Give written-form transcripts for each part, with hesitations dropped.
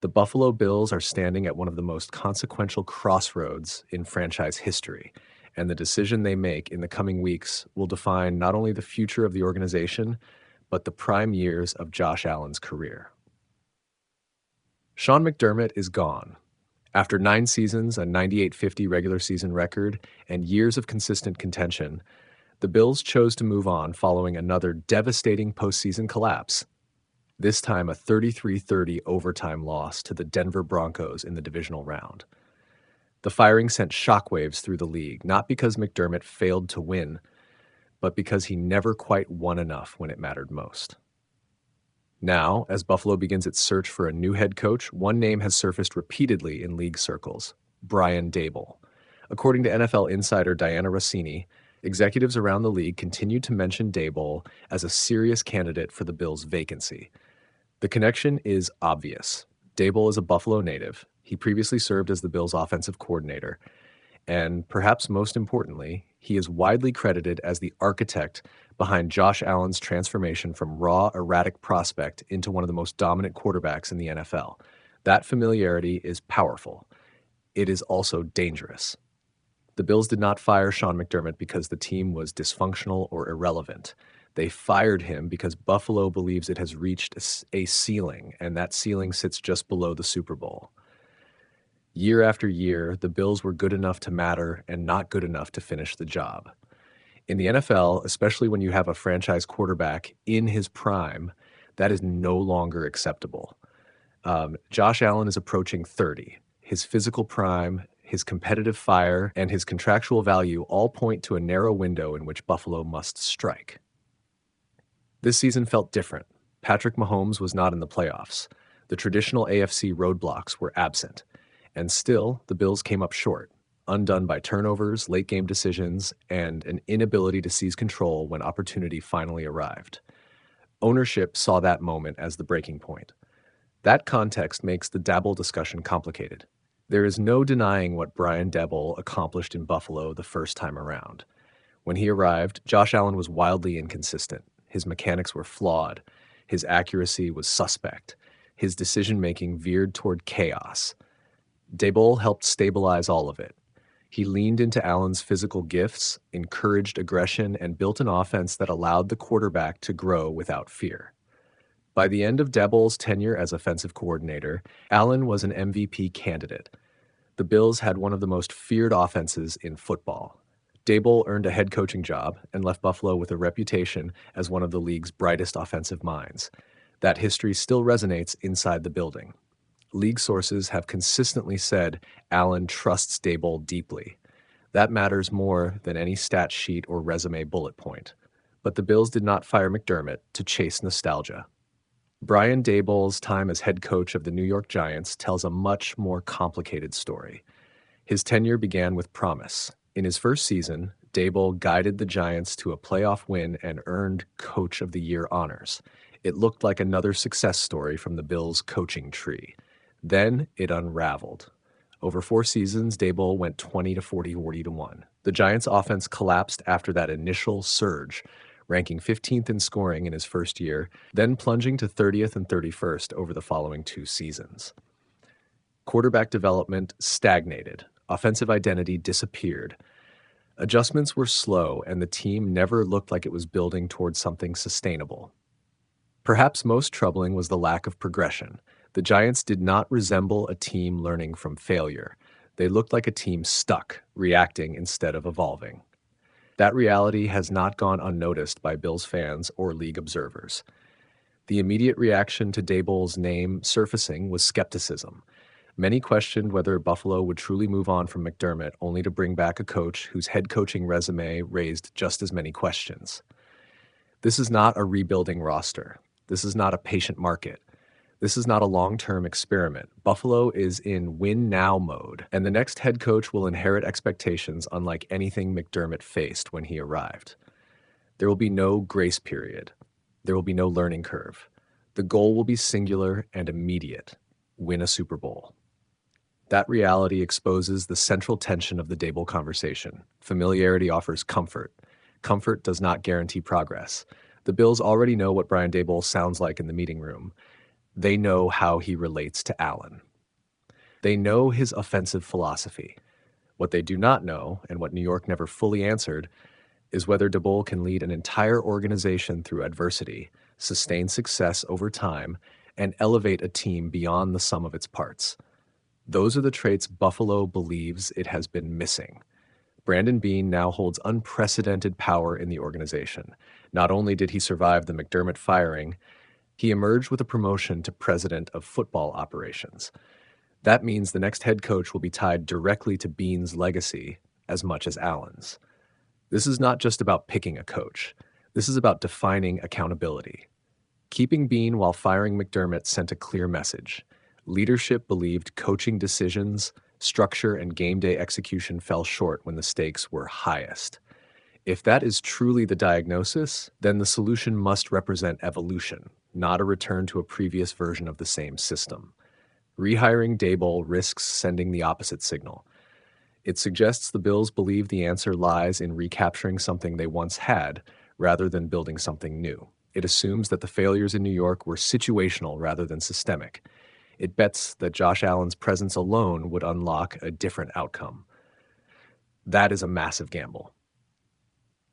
The Buffalo Bills are standing at one of the most consequential crossroads in franchise history, and the decision they make in the coming weeks will define not only the future of the organization, but the prime years of Josh Allen's career. Sean McDermott is gone. After 9 seasons, a 98-50 regular season record, and years of consistent contention, the Bills chose to move on following another devastating postseason collapse. This time a 33-30 overtime loss to the Denver Broncos in the divisional round. The firing sent shockwaves through the league, not because McDermott failed to win, but because he never quite won enough when it mattered most. Now, as Buffalo begins its search for a new head coach, one name has surfaced repeatedly in league circles: Brian Daboll. According to NFL insider Dianna Russini, executives around the league continue to mention Daboll as a serious candidate for the Bills' vacancy. The connection is obvious. Daboll is a Buffalo native. He previously served as the Bills' offensive coordinator. And perhaps most importantly, he is widely credited as the architect behind Josh Allen's transformation from raw, erratic prospect into one of the most dominant quarterbacks in the NFL. That familiarity is powerful. It is also dangerous. The Bills did not fire Sean McDermott because the team was dysfunctional or irrelevant. They fired him because Buffalo believes it has reached a ceiling, and that ceiling sits just below the Super Bowl. Year after year, the Bills were good enough to matter and not good enough to finish the job. In the NFL, especially when you have a franchise quarterback in his prime, that is no longer acceptable. Josh Allen is approaching 30. His physical prime, his competitive fire, and his contractual value all point to a narrow window in which Buffalo must strike. This season felt different. Patrick Mahomes was not in the playoffs. The traditional AFC roadblocks were absent. And still, the Bills came up short, undone by turnovers, late-game decisions, and an inability to seize control when opportunity finally arrived. Ownership saw that moment as the breaking point. That context makes the Daboll discussion complicated. There is no denying what Brian Daboll accomplished in Buffalo the first time around. When he arrived, Josh Allen was wildly inconsistent. His mechanics were flawed. His accuracy was suspect. His decision-making veered toward chaos. Daboll helped stabilize all of it. He leaned into Allen's physical gifts, encouraged aggression, and built an offense that allowed the quarterback to grow without fear. By the end of Daboll's tenure as offensive coordinator, Allen was an MVP candidate. The Bills had one of the most feared offenses in football. Daboll earned a head coaching job and left Buffalo with a reputation as one of the league's brightest offensive minds. That history still resonates inside the building. League sources have consistently said Allen trusts Daboll deeply. That matters more than any stat sheet or resume bullet point. But the Bills did not fire McDermott to chase nostalgia. Brian Daboll's time as head coach of the New York Giants tells a much more complicated story. His tenure began with promise. In his first season, Daboll guided the Giants to a playoff win and earned Coach of the Year honors. It looked like another success story from the Bills' coaching tree. Then it unraveled. Over 4 seasons, Daboll went 20-40, 40-1. The Giants' offense collapsed after that initial surge, ranking 15th in scoring in his first year, then plunging to 30th and 31st over the following 2 seasons. Quarterback development stagnated. Offensive identity disappeared. Adjustments were slow, and the team never looked like it was building towards something sustainable. Perhaps most troubling was the lack of progression. The Giants did not resemble a team learning from failure. They looked like a team stuck, reacting instead of evolving. That reality has not gone unnoticed by Bills fans or league observers. The immediate reaction to Daboll's name surfacing was skepticism. Many questioned whether Buffalo would truly move on from McDermott, only to bring back a coach whose head coaching resume raised just as many questions. This is not a rebuilding roster. This is not a patient market. This is not a long-term experiment. Buffalo is in win-now mode, and the next head coach will inherit expectations unlike anything McDermott faced when he arrived. There will be no grace period. There will be no learning curve. The goal will be singular and immediate: win a Super Bowl. That reality exposes the central tension of the Daboll conversation. Familiarity offers comfort. Comfort does not guarantee progress. The Bills already know what Brian Daboll sounds like in the meeting room. They know how he relates to Allen. They know his offensive philosophy. What they do not know, and what New York never fully answered, is whether Daboll can lead an entire organization through adversity, sustain success over time, and elevate a team beyond the sum of its parts. Those are the traits Buffalo believes it has been missing. Brandon Beane now holds unprecedented power in the organization. Not only did he survive the McDermott firing, he emerged with a promotion to president of football operations. That means the next head coach will be tied directly to Beane's legacy as much as Allen's. This is not just about picking a coach. This is about defining accountability. Keeping Beane while firing McDermott sent a clear message. Leadership believed coaching decisions, structure, and game day execution fell short when the stakes were highest. If that is truly the diagnosis, then the solution must represent evolution, not a return to a previous version of the same system. Rehiring Daboll risks sending the opposite signal. It suggests the Bills believe the answer lies in recapturing something they once had, rather than building something new. It assumes that the failures in New York were situational rather than systemic. It bets that Josh Allen's presence alone would unlock a different outcome. That is a massive gamble.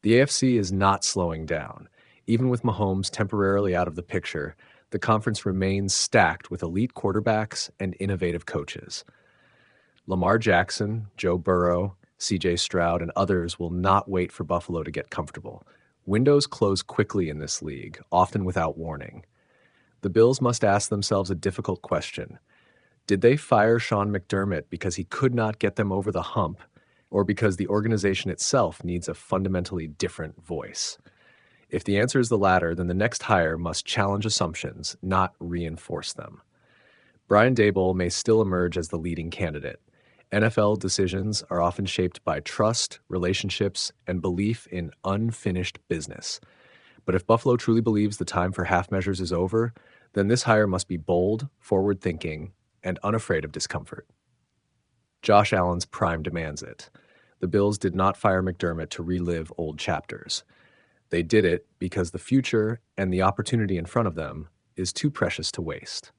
The AFC is not slowing down. Even with Mahomes temporarily out of the picture, the conference remains stacked with elite quarterbacks and innovative coaches. Lamar Jackson, Joe Burrow, C.J. Stroud, and others will not wait for Buffalo to get comfortable. Windows close quickly in this league, often without warning. The Bills must ask themselves a difficult question. Did they fire Sean McDermott because he could not get them over the hump, or because the organization itself needs a fundamentally different voice? If the answer is the latter, then the next hire must challenge assumptions, not reinforce them. Brian Daboll may still emerge as the leading candidate. NFL decisions are often shaped by trust, relationships, and belief in unfinished business. But if Buffalo truly believes the time for half measures is over, then this hire must be bold, forward-thinking, and unafraid of discomfort. Josh Allen's prime demands it. The Bills did not fire McDermott to relive old chapters. They did it because the future and the opportunity in front of them is too precious to waste.